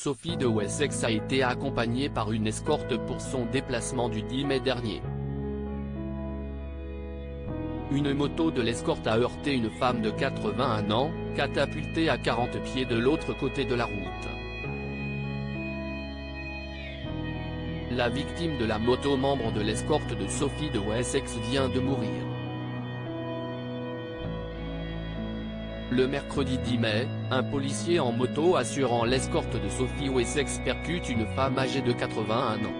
Sophie de Wessex a été accompagnée par une escorte pour son déplacement du 10 mai dernier. Une moto de l'escorte a heurté une femme de 81 ans, catapultée à 40 pieds de l'autre côté de la route. La victime de la moto, membre de l'escorte de Sophie de Wessex, vient de mourir. Le mercredi 10 mai, un policier en moto assurant l'escorte de Sophie Wessex percute une femme âgée de 81 ans.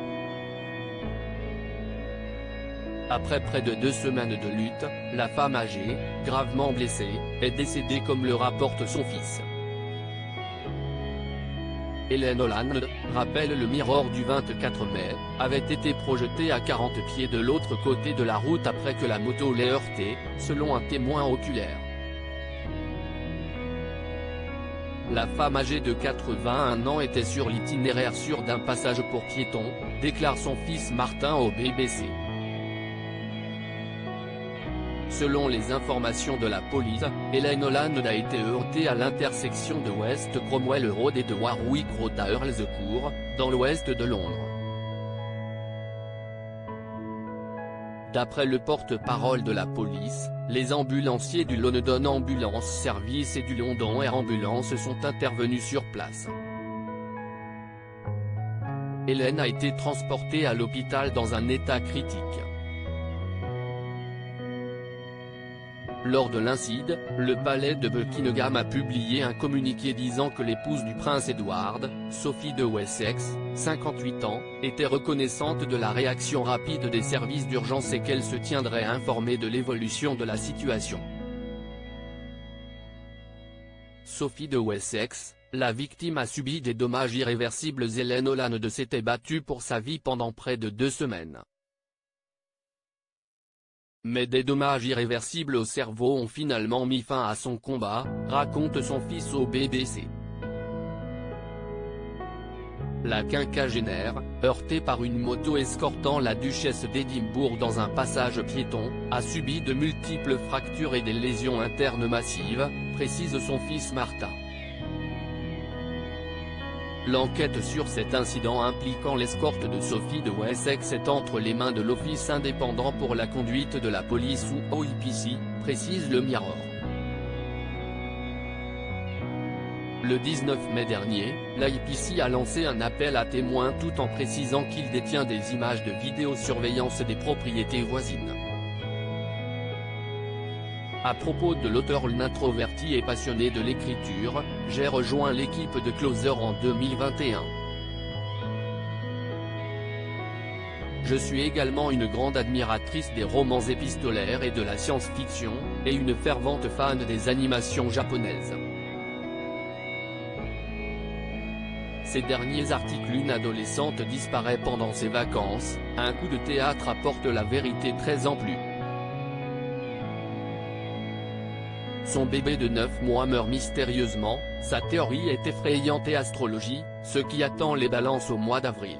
Après près de 2 semaines de lutte, la femme âgée, gravement blessée, est décédée comme le rapporte son fils. Hélène Holland, rappelle le Mirror du 24 mai, avait été projetée à 40 pieds de l'autre côté de la route après que la moto l'ait heurtée, selon un témoin oculaire. La femme âgée de 81 ans était sur l'itinéraire sûr d'un passage pour piétons, déclare son fils Martin au BBC. Selon les informations de la police, Hélène Holland a été heurtée à l'intersection de West Cromwell Road et de Warwick Road à Earl's Court, dans l'ouest de Londres. D'après le porte-parole de la police, les ambulanciers du London Ambulance Service et du London Air Ambulance sont intervenus sur place. Hélène a été transportée à l'hôpital dans un état critique. Lors de l'incident, le palais de Buckingham a publié un communiqué disant que l'épouse du prince Edward, Sophie de Wessex, 58 ans, était reconnaissante de la réaction rapide des services d'urgence et qu'elle se tiendrait informée de l'évolution de la situation. Sophie de Wessex, la victime, a subi des dommages irréversibles. Hélène Holland s'était battue pour sa vie pendant près de 2 semaines. Mais des dommages irréversibles au cerveau ont finalement mis fin à son combat, raconte son fils au BBC. La quinquagénaire, heurtée par une moto escortant la duchesse d'Édimbourg dans un passage piéton, a subi de multiples fractures et des lésions internes massives, précise son fils Martin. L'enquête sur cet incident impliquant l'escorte de Sophie de Wessex est entre les mains de l'Office indépendant pour la conduite de la police ou OIPC, précise le Mirror. Le 19 mai dernier, l'IPC a lancé un appel à témoins tout en précisant qu'il détient des images de vidéosurveillance des propriétés voisines. À propos de l'auteur, l'introverti et passionné de l'écriture, j'ai rejoint l'équipe de Closer en 2021. Je suis également une grande admiratrice des romans épistolaires et de la science-fiction, et une fervente fan des animations japonaises. Ces derniers articles. Une adolescente disparaît pendant ses vacances, un coup de théâtre apporte la vérité très amplue. Son bébé de 9 mois meurt mystérieusement, sa théorie est effrayante et astrologie, ce qui attend les balances au mois d'avril.